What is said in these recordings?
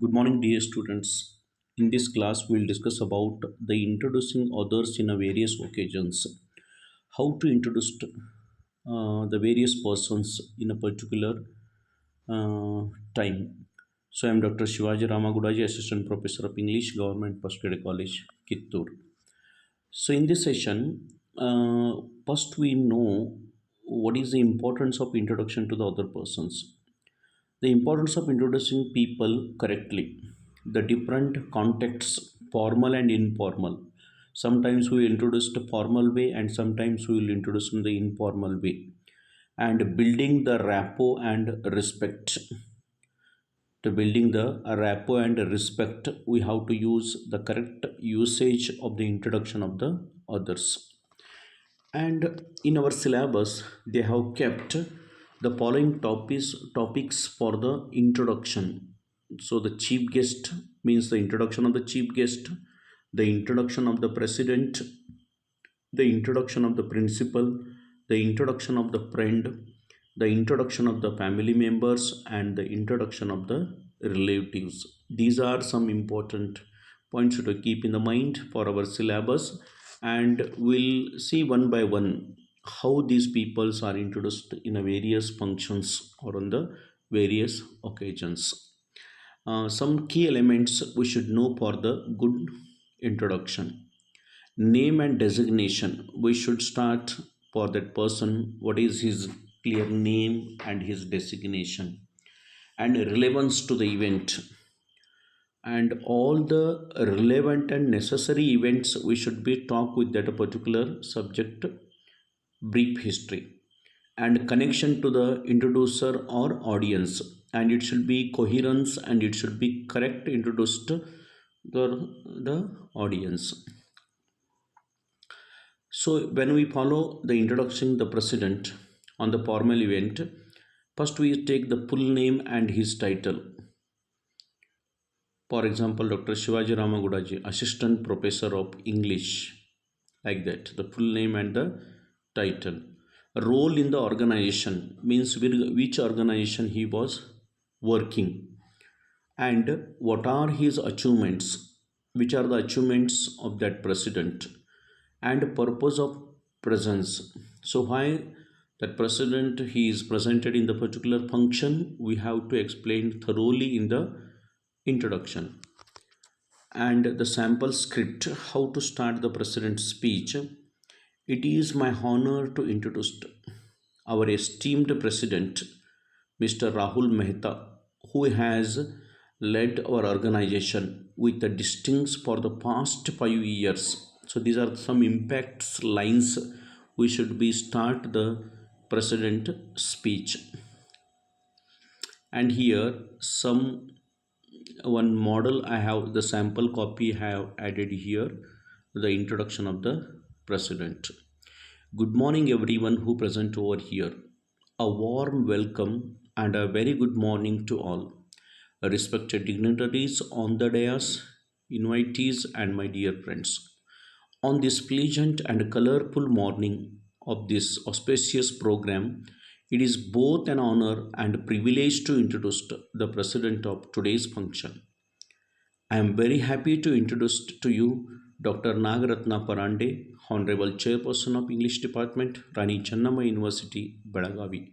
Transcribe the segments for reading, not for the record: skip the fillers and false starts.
Good morning, dear students. In this class, we will discuss about the introducing others in a various occasions. How to introduce the various persons in a particular uh, time. So, I am Dr. Shivaji Ramagudaji, Assistant Professor of English, Government Postgraduate College, Kittur. So, in this session, first we know what is the importance of introduction to the other persons. The importance of introducing people correctly, the different contexts, formal and informal. Sometimes we introduce the formal way and sometimes we will introduce in the informal way. And building the rapport and respect. To building the rapport and respect, we have to use the correct usage of the introduction of the others. And in our syllabus, they have kept the following topics for the introduction. So the chief guest means the introduction of the chief guest, the introduction of the president, the introduction of the principal, the introduction of the friend, the introduction of the family members, and the introduction of the relatives. These are some important points to keep in the mind for our syllabus, and we'll see one by one how these peoples are introduced in a various functions or on the various occasions. Some key elements we should know for the good introduction. Name and designation. We should start for that person. What is his clear name and his designation? And relevance to the event. And all the relevant and necessary events we should be talk with that particular subject, brief history and connection to the introducer or audience, and it should be coherence and it should be correct introduced the audience. So when we follow the introduction the president on the formal event, first we take the full name and his title. For example, Dr. Shivaji Ramagudaji, Assistant Professor of English, like that, the full name and the title. Role in the organization means which organization he was working, and what are his achievements, which are the achievements of that president, and purpose of presence. So why that president he is presented in the particular function, we have to explain thoroughly in the introduction. And the sample script, how to start the president's speech. It is my honor to introduce our esteemed president, Mr. Rahul Mehta, who has led our organization with a distinction for the past 5 years. So these are some impacts lines we should be start the president speech. And here some one model I have the sample copy I have added here, the introduction of the president. Good morning everyone who present over here. A warm welcome and a very good morning to all. Respected dignitaries on the dais, invitees and my dear friends. On this pleasant and colorful morning of this auspicious program, it is both an honor and a privilege to introduce the president of today's function. I am very happy to introduce to you Dr. Nagaratna Parande, Honorable Chairperson of English Department, Rani Channamma University, Belagavi.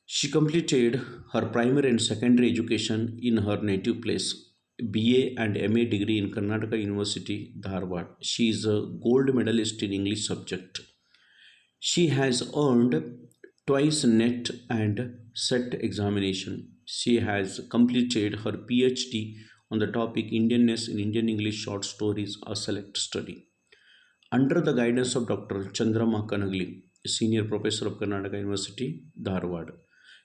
She completed her primary and secondary education in her native place, BA and MA degree in Karnataka University, Dharwad. She is a gold medalist in English subject. She has earned twice NET and SET examination. She has completed her PhD on the topic Indianness in Indian English Short Stories, a select study. Under the guidance of Dr. Chandrama Kanagli, Senior Professor of Karnataka University, Dharwad.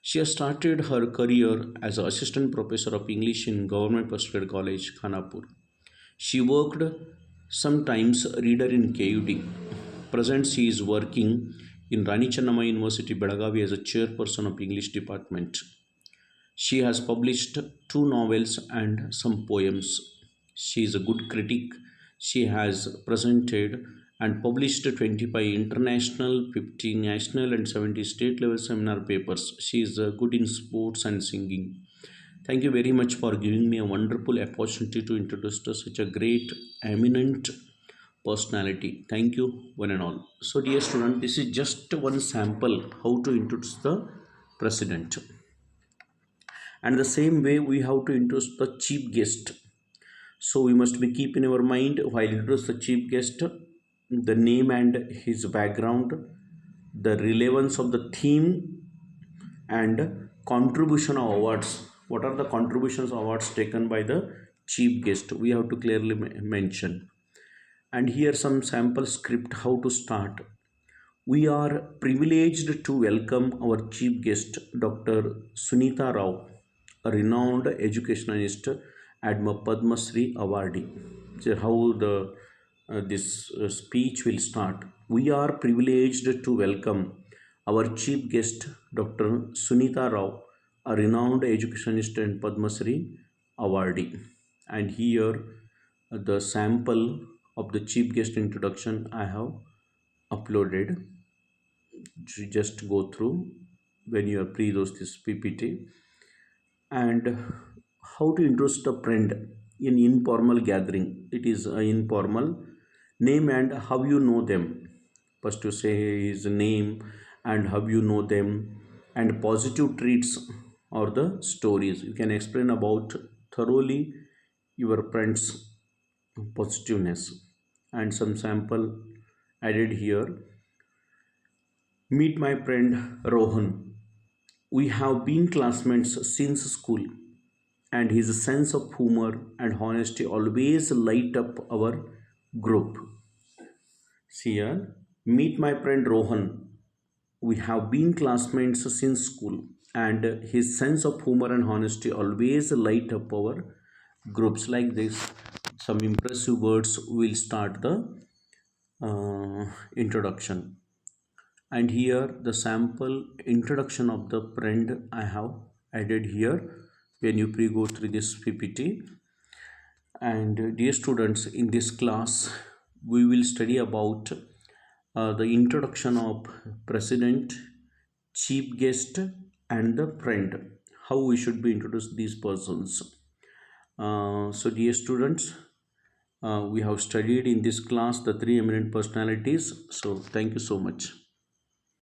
She has started her career as Assistant Professor of English in Government Postgraduate College, Khanapur. She worked sometimes reader in KUD. Present she is working in Rani Channamma University, Belagavi as a chairperson of English department. She has published 2 novels and some poems. She is a good critic. She has presented and published 25 international, 50 national and 70 state level seminar papers. She is good in sports and singing. Thank you very much for giving me a wonderful opportunity to introduce to such a great, eminent personality. Thank you, one and all. So, dear student, this is just one sample how to introduce the president. And the same way, we have to introduce the chief guest. So, we must be keep in our mind while introduce the chief guest, the name and his background, the relevance of the theme, and contribution of awards. What are the contributions awards taken by the chief guest? We have to clearly mention. And here some sample script how to start. We are privileged to welcome our chief guest, Dr. Sunita Rao, a renowned educationalist and Padma Shri awardee. So how the this speech will start. We are privileged to welcome our chief guest, Dr. Sunita Rao, a renowned educationist and Padma Shri awardee. And here the sample of the chief guest introduction I have uploaded. You just go through when you are pre those this PPT. And how to introduce the friend in informal gathering. It is informal. Name and how you know them. First you say his name and how you know them, and positive traits or the stories you can explain about thoroughly your friend's positiveness. And some sample added here. Meet my friend Rohan. We have been classmates since school, and his sense of humor and honesty always light up our group. See here, meet my friend Rohan. We have been classmates since school, and his sense of humor and honesty always light up our groups. Like this, some impressive words will start the introduction. And here the sample introduction of the friend I have added here when you pre-go through this PPT. And dear students, in this class we will study about the introduction of president, chief guest, and the friend, how we should be introduced these persons. So dear students, we have studied in this class the three eminent personalities. So thank you so much.